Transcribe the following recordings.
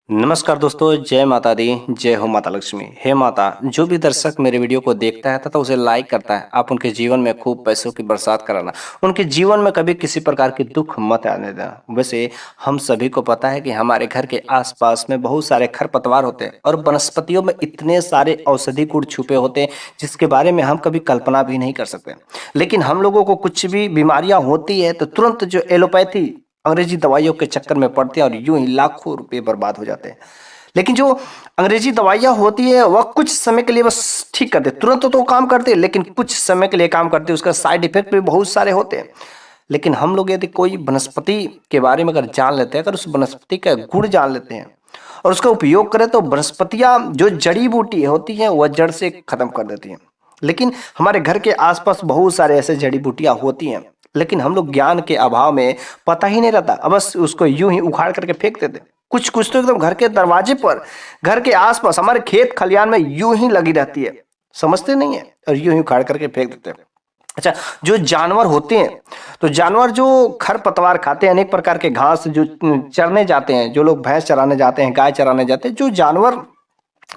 नमस्कार दोस्तों, जय माता दी, जय हो माता लक्ष्मी। हे माता, जो भी दर्शक मेरे वीडियो को देखता है तथा उसे लाइक करता है, आप उनके जीवन में खूब पैसों की बरसात कराना, उनके जीवन में कभी किसी प्रकार की दुख मत आने देना। वैसे हम सभी को पता है कि हमारे घर के आसपास में बहुत सारे खरपतवार होते हैं और वनस्पतियों में इतने सारे औषधि गुण छुपे होते हैं जिसके बारे में हम कभी कल्पना भी नहीं कर सकते। लेकिन हम लोगों को कुछ भी बीमारियां होती है तो तुरंत जो एलोपैथी अंग्रेजी दवाइयों के चक्कर में पड़ते हैं और यूं ही लाखों रुपए बर्बाद हो जाते हैं। लेकिन जो अंग्रेजी दवाइयां होती है वह कुछ समय के लिए बस ठीक करते हैं, तुरंत तो काम करते हैं लेकिन कुछ समय के लिए काम करते हैं, उसका साइड इफेक्ट भी बहुत सारे होते हैं। लेकिन हम लोग यदि कोई वनस्पति के बारे में अगर जान लेते हैं, अगर उस वनस्पति का गुण जान लेते हैं और उसका उपयोग करें तो वनस्पतियां जो जड़ी बूटी होती हैं वह जड़ से खत्म कर देती हैं। लेकिन हमारे घर के आसपास बहुत सारे ऐसे जड़ी बूटियां होती हैं, लेकिन हम लोग ज्ञान के अभाव में पता ही नहीं रहता, अब बस उसको यूं ही उखाड़ करके फेंक देते। कुछ कुछ तो एकदम घर के दरवाजे पर, घर के आसपास, हमारे खेत खलियान में यूं ही लगी रहती है, समझते नहीं है और यूं ही उखाड़ करके फेंक देते हैं। अच्छा, जो जानवर होते हैं तो जानवर जो खरपतवार खाते हैं, अनेक प्रकार के घास, जो चरने जाते हैं, जो लोग भैंस चराने जाते हैं, गाय चराने जाते हैं, जो जानवर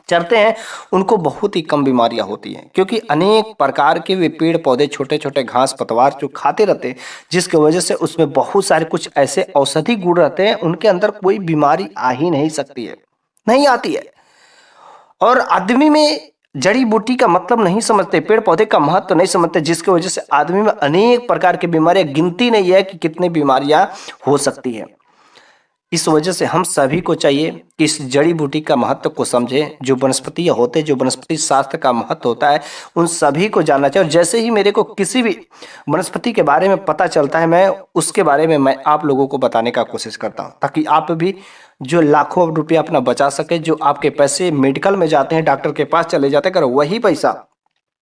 चरते हैं उनको बहुत ही कम बीमारियां होती हैं, क्योंकि अनेक प्रकार के वे पेड़ पौधे, छोटे छोटे घास पतवार जो खाते रहते हैं, जिसकी वजह से उसमें बहुत सारे कुछ ऐसे औषधि गुण रहते हैं, उनके अंदर कोई बीमारी आ ही नहीं सकती है, नहीं आती है। और आदमी में जड़ी बूटी का मतलब नहीं समझते, पेड़ पौधे का महत्व नहीं समझते, जिसकी वजह से आदमी में अनेक प्रकार की बीमारियां, गिनती नहीं है कि कितनी बीमारियां हो सकती है। इस वजह से हम सभी को चाहिए कि इस जड़ी बूटी का महत्व को समझें, जो वनस्पति होते हैं, जो वनस्पति शास्त्र का महत्व होता है, उन सभी को जानना चाहिए। और जैसे ही मेरे को किसी भी वनस्पति के बारे में पता चलता है, मैं उसके बारे में मैं आप लोगों को बताने का कोशिश करता हूँ, ताकि आप भी जो लाखों रुपया अपना बचा सके, जो आपके पैसे मेडिकल में जाते हैं, डॉक्टर के पास चले जाते हैं, अगर वही पैसा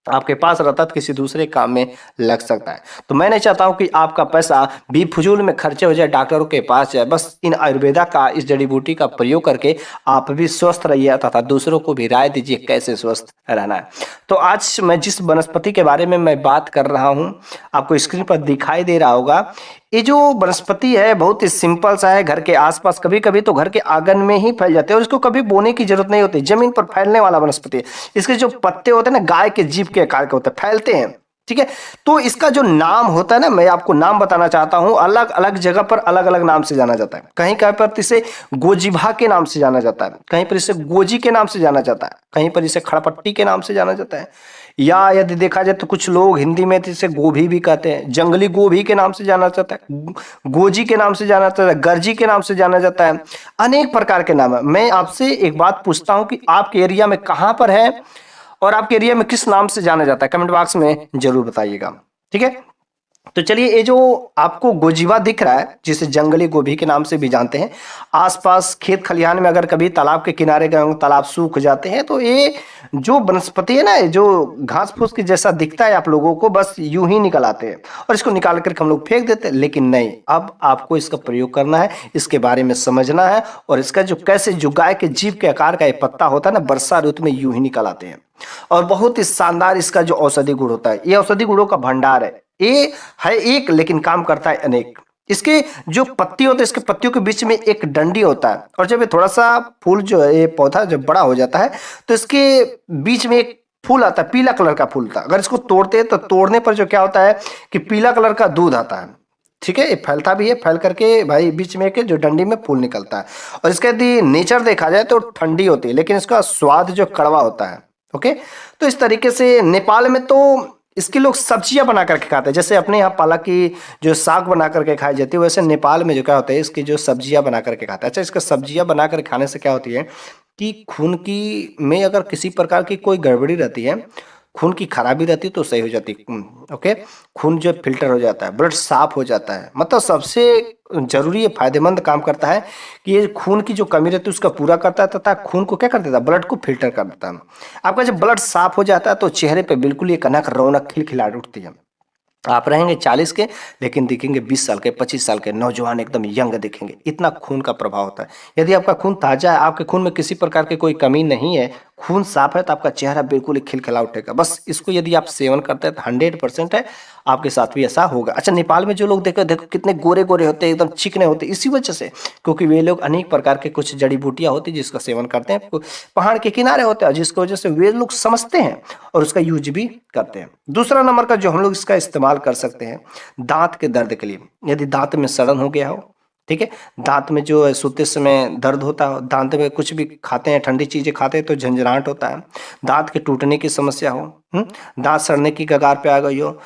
आपके पास रहता तो किसी दूसरे काम में लग सकता है। तो मैं नहीं चाहता हूं कि आपका पैसा भी फजूल में खर्चे हो जाए, डॉक्टरों के पास जाए। बस इन आयुर्वेदा का, इस जड़ी बूटी का प्रयोग करके आप भी स्वस्थ रहिए तथा दूसरों को भी राय दीजिए कैसे स्वस्थ रहना है। तो आज मैं जिस वनस्पति के बारे में मैं बात कर रहा हूं, आपको स्क्रीन पर दिखाई दे रहा होगा। ये जो वनस्पति है बहुत ही सिंपल सा है, घर के आसपास, कभी कभी तो घर के आंगन में ही फैल जाते हैं और इसको कभी बोने की जरूरत नहीं होती, जमीन पर फैलने वाला वनस्पति है। इसके जो पत्ते होते हैं ना, गाय के जीभ के आकार के होते हैं, फैलते हैं, ठीक है। तो इसका जो नाम होता है ना, मैं आपको नाम बताना चाहता हूं, अलग अलग जगह पर अलग अलग नाम से जाना जाता है। कहीं कहीं पर इसे गोजिभा के नाम से जाना जाता है, कहीं पर इसे गोजी के नाम से जाना जाता है, कहीं पर इसे खड़पट्टी के नाम से जाना जाता है, या यदि देखा जाए तो कुछ लोग हिंदी में तो इसे गोभी भी कहते हैं, जंगली गोभी के नाम से जाना जाता है, गोजी के नाम से जाना जाता है, गर्जी के नाम से जाना जाता है, अनेक प्रकार के नाम है। मैं आपसे एक बात पूछता हूं कि आपके एरिया में कहां पर है और आपके एरिया में किस नाम से जाना जाता है, कमेंट बॉक्स में जरूर बताइएगा, ठीक है। तो चलिए, ये जो आपको गोजीवा दिख रहा है, जिसे जंगली गोभी के नाम से भी जानते हैं, आसपास खेत खलिहान में अगर कभी तालाब के किनारे गए हों, तालाब सूख जाते हैं, तो ये जो वनस्पति है ना, ये जो घास फूस के जैसा दिखता है, आप लोगों को बस यूं ही निकल आते हैं और इसको निकाल करके हम लोग फेंक देते हैं। लेकिन नहीं, अब आपको इसका प्रयोग करना है, इसके बारे में समझना है, और इसका जो कैसे, जो गाय के जीभ के आकार का ये पत्ता होता है ना, वर्षा ऋतु में यूं ही निकल आते हैं। और बहुत ही शानदार इसका जो औषधि गुण होता है, ये औषधि गुणों का भंडार है। ये है एक, लेकिन काम करता है अनेक। इसके जो पत्ती होते हैं, इसके पत्तियों के बीच में एक डंडी होता है, और जब ये थोड़ा सा फूल, जो है ये पौधा जब बड़ा हो जाता है, तो इसके बीच में एक फूल आता है, पीला कलर का फूल था। अगर इसको तोड़ते हैं तो तोड़ने पर जो क्या होता है कि पीला कलर का दूध आता है, ठीक है। ये फैलता भी है, फैल करके भाई बीच में एक जो डंडी में फूल निकलता है। और इसका यदि नेचर देखा जाए तो ठंडी होती है, लेकिन इसका स्वाद जो कड़वा होता है, ओके। तो इस तरीके से नेपाल में तो इसकी लोग सब्जियां बना करके खाते हैं, जैसे अपने यहाँ पालक की जो साग बना करके खाई जाती है, वैसे नेपाल में जो क्या होता है, इसकी जो सब्जियां बना करके खाते हैं। अच्छा, इसका सब्जियां बना कर खाने से क्या होती है कि खून की में अगर किसी प्रकार की कोई गड़बड़ी रहती है, खून की खराबी रहती है, तो सही हो जाती है, ओके। खून जो फिल्टर हो जाता है, ब्लड साफ हो जाता है, मतलब सबसे जरूरी, ये फायदेमंद काम करता है कि ये खून की जो कमी रहती है उसका पूरा करता है, तथा खून को क्या कर देता है, ब्लड को फिल्टर कर देता है। आपका जब ब्लड साफ हो जाता है तो चेहरे पे बिल्कुल ये कनक रौनक खिलखिलाहट उठती है। आप रहेंगे 40 के, लेकिन दिखेंगे 20 साल के, 25 साल के, नौजवान एकदम यंग दिखेंगे। इतना खून का प्रभाव होता है। यदि आपका खून ताजा है, आपके खून में किसी प्रकार की कोई कमी नहीं है, खून साफ है तो आपका चेहरा बिल्कुल ही खिलखिला उठेगा। बस इसको यदि आप सेवन करते हैं तो 100% है आपके साथ भी ऐसा होगा। अच्छा, नेपाल में जो लोग देखो देखो कितने गोरे गोरे होते हैं, एकदम चिकने होते हैं, इसी वजह से, क्योंकि वे लोग अनेक प्रकार के कुछ जड़ी बूटियां होती है जिसका सेवन करते हैं, पहाड़ के किनारे होते हैं, जिसकी वजह से वे लोग समझते हैं और उसका यूज भी करते हैं। दूसरा नंबर का जो हम लोग इसका इस्तेमाल कर सकते हैं दांत के दर्द के लिए। यदि दांत में सड़न हो गया हो, ठीक है, दांत में जो है सोते समय दर्द होता है, दांत में कुछ भी खाते हैं, ठंडी चीजें खाते हैं तो झंझनाहट होता है, दांत के टूटने की समस्या हो, दांत सड़ने की कगार पे आ गई हो,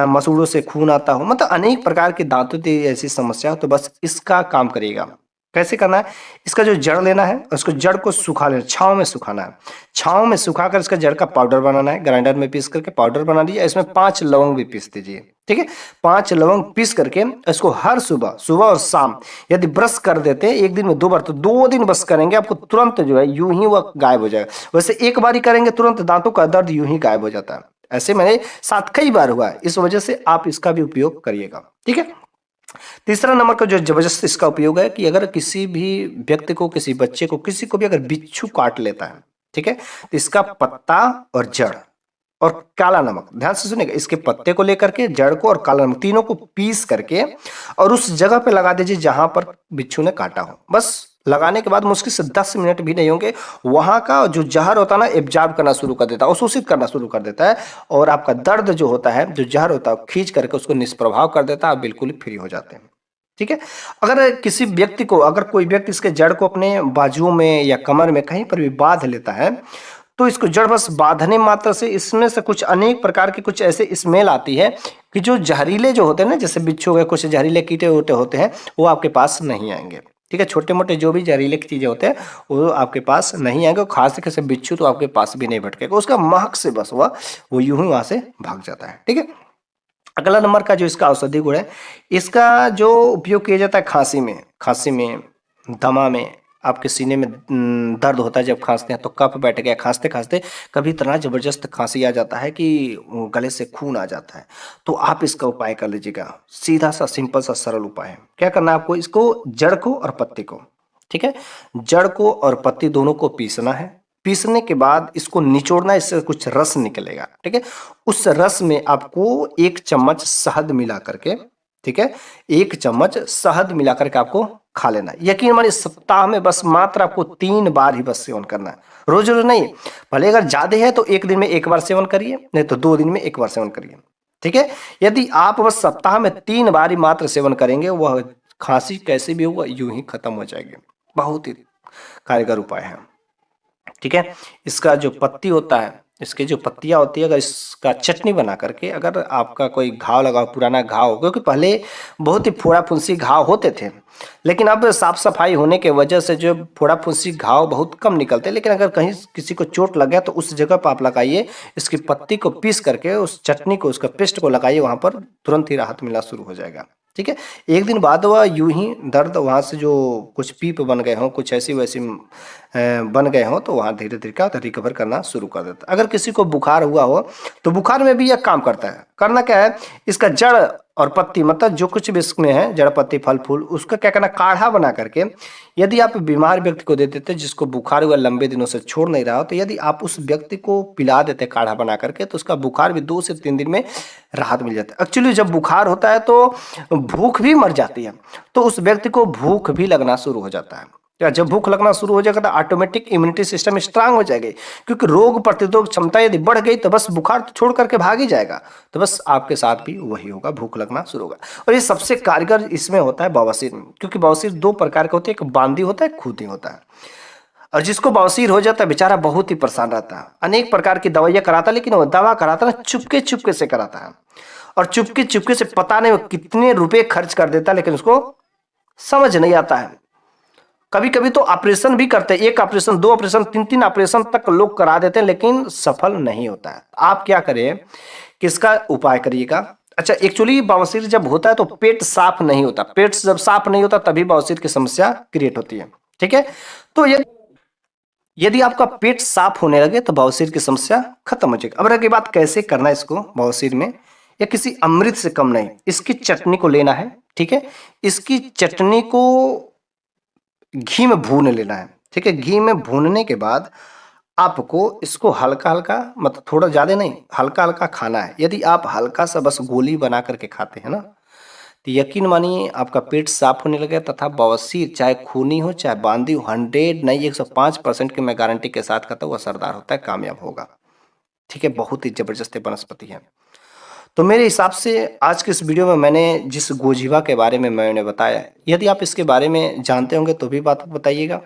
मसूड़ों से खून आता हो, मतलब अनेक प्रकार की दांतों की ऐसी समस्या हो, तो बस इसका काम करिएगा। कैसे करना है, इसका जो जड़ लेना है उसको जड़ को सुखा लेना, छांव में सुखाना है, छांव में सुखाकर इसका जड़ का पाउडर बनाना है, ग्राइंडर में पीस करके पाउडर बना दीजिए, इसमें 5 लवंग भी पीस दीजिए, ठीक है, 5 लवंग पीस करके इसको हर सुबह सुबह और शाम यदि ब्रश कर देते हैं एक दिन में 2 बार, तो 2 दिन ब्रश करेंगे आपको तुरंत जो है यूं ही वह गायब हो जाएगा। वैसे एक बार ही करेंगे तुरंत दांतों का दर्द यूं ही गायब हो जाता है। ऐसे मेरे साथ कई बार हुआ है, इस वजह से आप इसका भी उपयोग करिएगा, ठीक है। तीसरा नंबर का जो जबरदस्त इसका उपयोग है कि अगर किसी भी व्यक्ति को, किसी बच्चे को, किसी को भी अगर बिच्छू काट लेता है, ठीक है, तो इसका पत्ता और जड़ और काला नमक, ध्यान से सुनिएगा, इसके पत्ते को लेकर के, जड़ को और काला नमक तीनों को पीस करके और उस जगह पे लगा दीजिए जहां पर बिच्छू ने काटा हो। बस लगाने के बाद मुश्किल से 10 मिनट भी नहीं होंगे, वहां का जो जहर होता है ना एब्जॉर्ब करना शुरू कर देता है, अवशोषित करना शुरू कर देता है, और आपका दर्द जो होता है, जो जहर होता है, खींच करके उसको निष्प्रभाव कर देता है, आप बिल्कुल ही फ्री हो जाते हैं, ठीक है। अगर किसी व्यक्ति को, अगर कोई व्यक्ति इसके जड़ को अपने बाजुओं में या कमर में कहीं पर भी बांध लेता है, तो इसको जड़ बस बांधने मात्र से इसमें से कुछ अनेक प्रकार के कुछ ऐसे स्मेल आती है कि जो जहरीले जो होते हैं ना, जैसे बिच्छू के कुछ जहरीले कीटे वोटे होते हैं, वो आपके पास नहीं आएंगे, ठीक है। छोटे मोटे जो भी जहरीले की चीजें होते हैं वो आपके पास नहीं आएंगे, खास करके से बिच्छू तो आपके पास भी नहीं भटकेगा, उसका महक से बस वो यूं ही वहां से भाग जाता है, ठीक है। अगला नंबर का जो इसका औषधि गुण है, इसका जो उपयोग किया जाता है खांसी में, दमा में, आपके सीने में दर्द होता है जब खांसते हैं, तो कफ बैठ गया खांसते खांसते, कभी इतना जबरदस्त खांसी आ जाता है कि गले से खून आ जाता है, तो आप इसका उपाय कर लीजिएगा। सीधा सा सिंपल सा सरल उपाय है। क्या करना है आपको, इसको जड़ को और पत्ती को, ठीक है, जड़ को और पत्ती दोनों को पीसना है। पीसने के बाद इसको निचोड़ना, इससे कुछ रस निकलेगा, ठीक है। उस रस में आपको 1 चम्मच शहद मिला करके, ठीक है, 1 चम्मच शहद मिला करके आपको खा लेना है। यकीन मानिए सप्ताह में बस मात्र आपको 3 बार ही बस सेवन करना है, रोज रोज नहीं। भले अगर ज्यादा है तो 1 दिन में 1 बार सेवन करिए, नहीं तो 2 दिन में 1 बार सेवन करिए, ठीक है। यदि आप बस सप्ताह में 3 बार ही मात्र सेवन करेंगे, वह खांसी कैसे भी होगा यूं ही खत्म हो जाएगी। बहुत ही कारगर उपाय है, ठीक है। इसका जो पत्ती होता है, इसके जो पत्तियां होती है, अगर इसका चटनी बना करके, अगर आपका कोई घाव लगा, पुराना घाव हो, क्योंकि पहले बहुत ही फोड़ा फुंसी घाव होते थे, लेकिन अब साफ सफाई होने के वजह से जो फोड़ा फुंसी घाव बहुत कम निकलते हैं, लेकिन अगर कहीं किसी को चोट लग गया तो उस जगह पर आप लगाइए, इसकी पत्ती को पीस करके उस चटनी को, उसका पेस्ट को लगाइए, वहां पर तुरंत ही राहत मिलना शुरू हो जाएगा, ठीक है। 1 दिन बाद वह यूं ही दर्द वहां से जो कुछ पीप बन गए हों, कुछ ऐसी वैसी बन गए हों, तो वहां धीरे धीरे क्या रिकवर करना शुरू कर देता है। अगर किसी को बुखार हुआ हो तो बुखार में भी यह काम करता है। करना क्या है, इसका जड़ और पत्ती, मतलब जो कुछ भी इसमें है, जड़ पत्ती फल फूल, उसका क्या करना, काढ़ा बना करके यदि आप बीमार व्यक्ति को दे देते, जिसको बुखार हुआ लंबे दिनों से छोड़ नहीं रहा हो, तो यदि आप उस व्यक्ति को पिला देते काढ़ा बना करके, तो उसका बुखार भी 2 से 3 दिन में राहत मिल जाता है। एक्चुअली जब बुखार होता है तो भूख भी मर जाती है, तो उस व्यक्ति को भूख भी लगना शुरू हो जाता है। क्या, जब भूख लगना शुरू हो जाएगा तो ऑटोमेटिक इम्यूनिटी सिस्टम स्ट्रांग हो जाएगी, क्योंकि रोग प्रतिरोधक क्षमता यदि बढ़ गई तो बस बुखार तो छोड़ करके भाग ही जाएगा। तो बस आपके साथ भी वही होगा, भूख लगना शुरू होगा। और ये सबसे कारगर इसमें होता है बवासीर में, क्योंकि बवासीर 2 प्रकार के होते हैं, एक बांदी होता है, एक खूंटी होता है। और जिसको बवासीर हो जाता है बेचारा बहुत ही परेशान रहता है, अनेक प्रकार की दवाइयां कराता है, लेकिन वो दवा कराता ना चुपके चुपके से कराता है, और चुपके चुपके से पता नहीं वो कितने रुपए खर्च कर देता है, लेकिन उसको समझ नहीं आता है। कभी कभी तो ऑपरेशन भी करते हैं, 1 ऑपरेशन, 2 ऑपरेशन, 3 ऑपरेशन तक लोग करा देते हैं, लेकिन सफल नहीं होता है। आप क्या करें, किसका उपाय करिएगा। अच्छा, एक्चुअली बवासीर जब होता है तो पेट साफ नहीं होता, पेट जब साफ नहीं होता तभी बवासीर की समस्या क्रिएट होती है, ठीक है। तो यदि आपका पेट साफ होने लगे तो बवासीर की समस्या खत्म हो जाएगी। अब रही बात कैसे करना है इसको बवासीर में, या किसी अमृत से कम नहीं, इसकी चटनी को लेना है, ठीक है। इसकी चटनी को घी में भून लेना है, ठीक है। घी में भूनने के बाद आपको इसको हल्का-हल्का मतलब थोड़ा ज़्यादा नहीं, हल्का-हल्का खाना है। यदि आप हल्का सा बस गोली बना कर के खाते हैं ना, तो यकीन मानिए आपका पेट साफ होने लगेगा तथा बवासीर चाहे खूनी हो, चाहे बांदी हो, 100 नहीं 105% की मैं गारंटी के साथ कहता हूँ असरदार होता है, कामयाब होगा। ठीक है, बहुत ही ज़बरदस्त ये वनस्पति है। तो मेरे हिसाब से आज के इस वीडियो में मैंने जिस गोजीवा के बारे में मैंने बताया, यदि आप इसके बारे में जानते होंगे तो भी बात बताइएगा।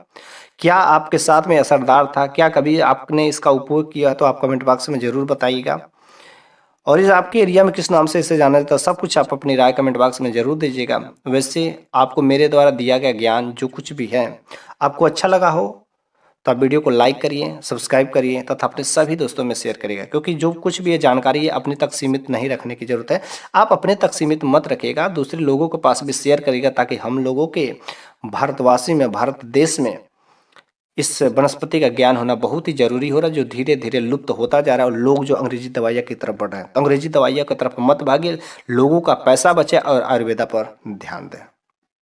क्या आपके साथ में असरदार था? क्या कभी आपने इसका उपयोग किया? तो आप कमेंट बॉक्स में ज़रूर बताइएगा। और इस आपके एरिया में किस नाम से इसे जाना जाता है, सब कुछ आप अपनी राय कमेंट बॉक्स में ज़रूर दीजिएगा। वैसे आपको मेरे द्वारा दिया गया ज्ञान जो कुछ भी है, आपको अच्छा लगा हो तो आप वीडियो को लाइक करिए, सब्सक्राइब करिए तथा अपने सभी दोस्तों में शेयर करिएगा, क्योंकि जो कुछ भी ये जानकारी है अपने तक सीमित नहीं रखने की ज़रूरत है। आप अपने तक सीमित मत रखिएगा, दूसरे लोगों के पास भी शेयर करिएगा ताकि हम लोगों के भारतवासी में, भारत देश में इस वनस्पति का ज्ञान होना बहुत ही ज़रूरी हो रहा है, जो धीरे-धीरे लुप्त होता जा रहा है और लोग जो अंग्रेजी दवाइयाँ की तरफ बढ़ रहे हैं। तो अंग्रेजी दवाइयाँ की तरफ मत भागिए, लोगों का पैसा बचे और आयुर्वेदा पर ध्यान दें।